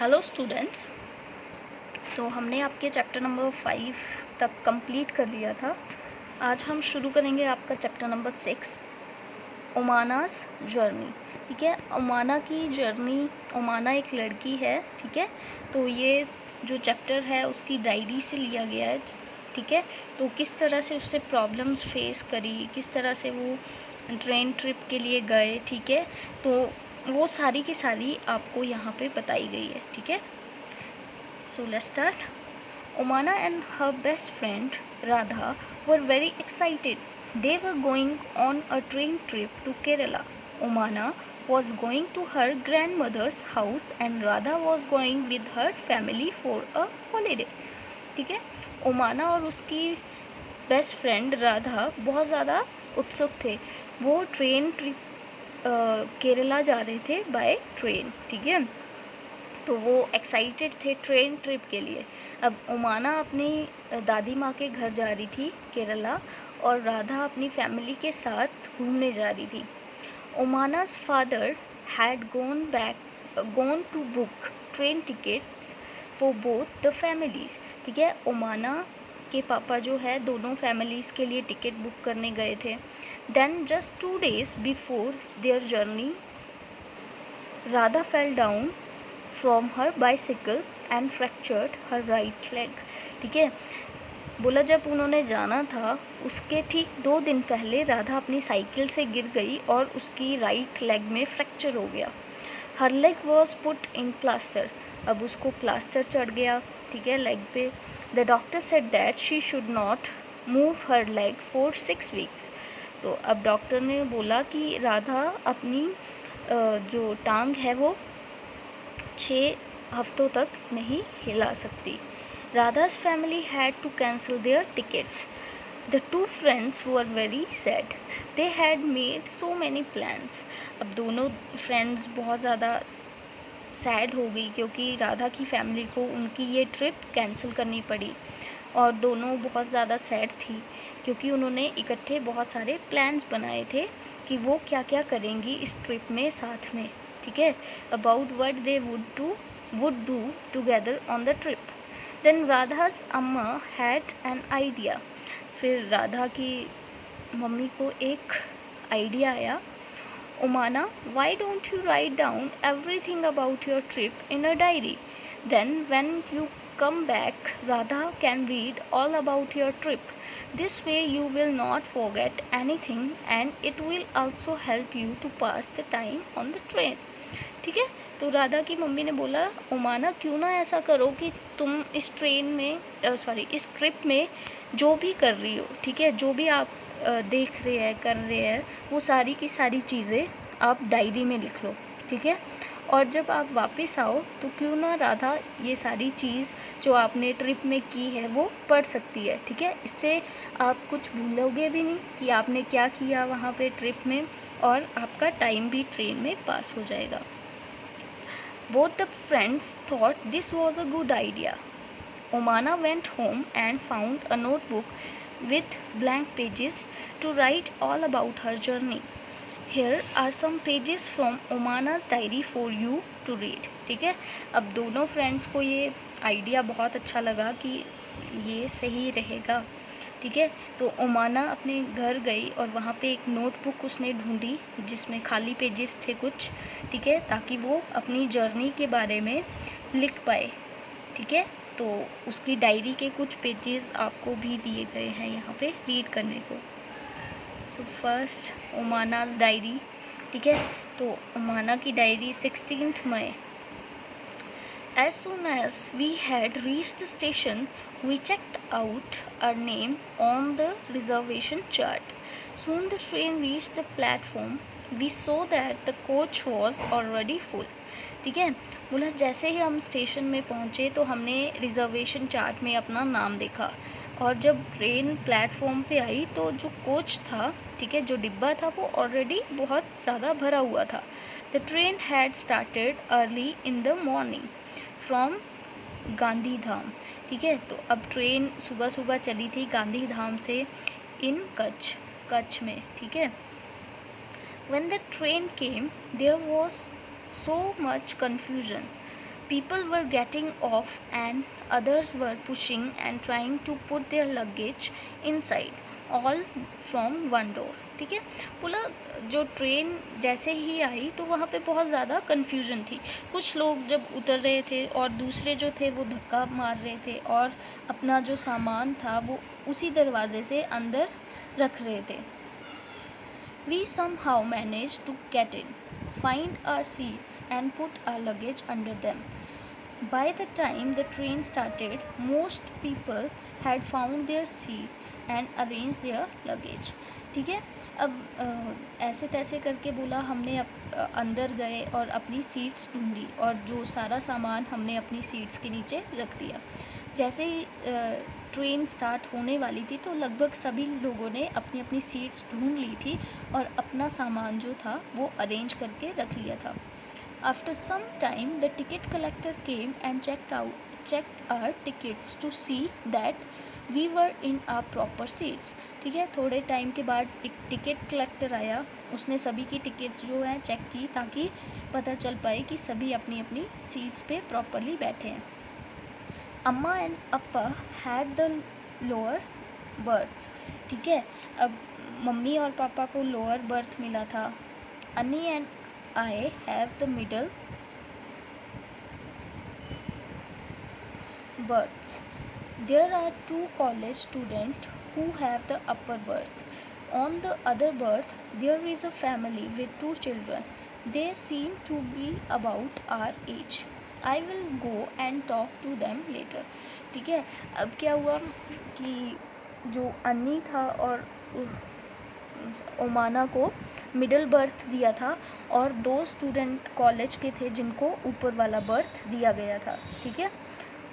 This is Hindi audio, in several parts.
Hello students. तो हमने आपके चैप्टर नंबर 5 तक कंप्लीट कर लिया था। आज हम शुरू करेंगे आपका चैप्टर नंबर 6, ओमानास जर्नी। ठीक है, ओमाना की जर्नी। ओमाना एक लड़की है, ठीक है। तो ये जो चैप्टर है उसकी डायरी से लिया गया है, ठीक है। तो किस तरह से उससे प्रॉब्लम्स फेस करी, किस तरह से वो ट्रेन ट्रिप के लिए गए, ठीक है। तो वो सारी की सारी आपको यहाँ पे बताई गई है, ठीक है। So let's start. Omana and her best friend Radha were very excited. They were going on a train trip to Kerala. Omana was going to her grandmother's house and Radha was going with her family for a holiday. ठीक है, ओमाना और उसकी बेस्ट फ्रेंड राधा बहुत ज़्यादा उत्सुक थे। वो ट्रेन ट्रिप केरला जा रहे थे बाय ट्रेन, ठीक है। तो वो एक्साइटेड थे ट्रेन ट्रिप के लिए। अब ओमाना अपनी दादी माँ के घर जा रही थी केरला और राधा अपनी फैमिली के साथ घूमने जा रही थी। ओमाना's father had gone to book train tickets for both the families. ठीक है, ओमाना के पापा जो है दोनों फैमिलीज़ के लिए टिकट बुक करने गए थे। Then just 2 days before their journey Radha fell down from her bicycle and fractured her right leg. ठीक है, बोला जब उन्होंने जाना था उसके ठीक 2 दिन पहले राधा अपनी साइकिल से गिर गई और उसकी राइट लेग में फ्रैक्चर हो गया। हर leg was put in plaster. अब उसको प्लास्टर चढ़ गया, ठीक है, लेग पे। The doctor said that she should not move her leg for 6 weeks। तो अब डॉक्टर ने बोला कि राधा अपनी जो टांग है वो 6 हफ्तों तक नहीं हिला सकती। Radha's family had to cancel their tickets. The two friends were very sad. They had made so many plans. अब दोनों फ्रेंड्स बहुत ज़्यादा सैड हो गई क्योंकि राधा की फैमिली को उनकी ये ट्रिप कैंसिल करनी पड़ी और दोनों बहुत ज़्यादा सैड थी क्योंकि उन्होंने इकट्ठे बहुत सारे प्लान्स बनाए थे कि वो क्या क्या करेंगी इस ट्रिप में साथ में, ठीक है, about what they would do together on the trip. Then राधा's अम्मा हैड एन आइडिया। फिर राधा की मम्मी को एक आइडिया आया। ओमाना, why don't you write down everything about your trip in a diary? Then when you come back, Radha can read all about your trip. This way you will not forget anything and it will also help you to pass the time on the train. ठीक है, तो राधा की मम्मी ने बोला ओमाना क्यों ना ऐसा करो कि तुम इस ट्रेन में इस ट्रिप में जो भी कर रही हो, ठीक है, जो भी आप देख रहे हैं कर रहे हैं वो सारी की सारी चीज़ें आप डायरी में लिख लो, ठीक है। और जब आप वापस आओ तो क्यों ना राधा ये सारी चीज़ जो आपने ट्रिप में की है वो पढ़ सकती है, ठीक है। इससे आप कुछ भूलोगे भी नहीं कि आपने क्या किया वहाँ पे ट्रिप में और आपका टाइम भी ट्रेन में पास हो जाएगा। Both the friends thought this was a good idea. Omana went home and found a notebook with blank pages to write all about her journey. Here are some pages from Omana's diary for you to read. ठीक है, अब दोनों फ्रेंड्स को ये आइडिया बहुत अच्छा लगा कि ये सही रहेगा, ठीक है। तो ओमाना अपने घर गई और वहाँ पे एक नोटबुक उसने ढूंढी जिसमें खाली पेजेस थे कुछ, ठीक है, ताकि वो अपनी जर्नी के बारे में लिख पाए, ठीक है। तो उसकी डायरी के कुछ पेजेस आपको भी दिए गए हैं यहाँ पे रीड करने को। सो फर्स्ट ओमाना's डायरी, ठीक है। तो ओमाना की diary 16 May. As soon as we had reached the station, we checked out our name on the reservation chart. Soon the train reached the platform. We saw that the coach was already full. ठीक है, बोला जैसे ही हम स्टेशन में पहुँचे तो हमने रिजर्वेशन चार्ट में अपना नाम देखा और जब ट्रेन प्लेटफॉर्म पे आई तो जो कोच था, ठीक है, जो डिब्बा था वो ऑलरेडी बहुत ज़्यादा भरा हुआ था। The train had started early in the morning from Gandhidham. ठीक है, तो अब ट्रेन सुबह सुबह चली थी गांधी धाम से इन कच्छ में, ठीक है। When the train came, there was so much confusion. People were getting off and others were pushing and trying to put their luggage inside, all from one door. ठीक है, बोला जो ट्रेन जैसे ही आई तो वहाँ पे बहुत ज़्यादा कन्फ्यूजन थी। कुछ लोग जब उतर रहे थे और दूसरे जो थे वो धक्का मार रहे थे और अपना जो सामान था वो उसी दरवाजे से अंदर रख रहे थे। We somehow managed to get in, find our seats and put our luggage under them. By the time the train started, most people had found their seats and arranged their luggage. ठीक है, अब ऐसे तैसे करके बोला हमने अंदर गए और अपनी सीट्स ढूंढी और जो सारा सामान हमने अपनी सीट्स के नीचे रख दिया। जैसे ही ट्रेन स्टार्ट होने वाली थी तो लगभग सभी लोगों ने अपनी अपनी सीट्स ढूंढ ली थी और अपना सामान जो था वो अरेंज करके रख लिया था। After some time the ticket collector came and checked our tickets to see that we were in our proper seats. ठीक है, थोड़े टाइम के बाद एक टिकट कलेक्टर आया, उसने सभी की टिकट्स जो हैं चेक की ताकि पता चल पाए कि सभी अपनी अपनी सीट्स पे प्रॉपरली बैठे हैं। अम्मा and Appa had the lower berth. ठीक है, अब मम्मी और पापा को लोअर बर्थ मिला था। अन्नी and I have the middle berths. There are 2 college students who have the upper berth. On the other berth, there is a family with 2 children. They seem to be about our age. I will go and talk to them later. ठीक है, अब क्या हुआ कि जो अन्नी था और ओमाना को मिडल बर्थ दिया था और 2 स्टूडेंट कॉलेज के थे जिनको ऊपर वाला बर्थ दिया गया था। ठीक है,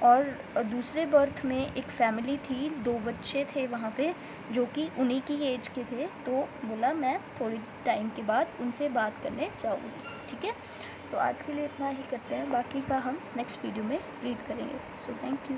और दूसरे बर्थ में एक फैमिली थी, 2 बच्चे थे वहाँ पे जो कि उन्हीं की एज के थे। तो बोला मैं थोड़ी टाइम के बाद उनसे बात करने जाऊँगी। ठीक है, सो आज के लिए इतना ही करते हैं, बाकी का हम नेक्स्ट वीडियो में रीड करेंगे। So thank you.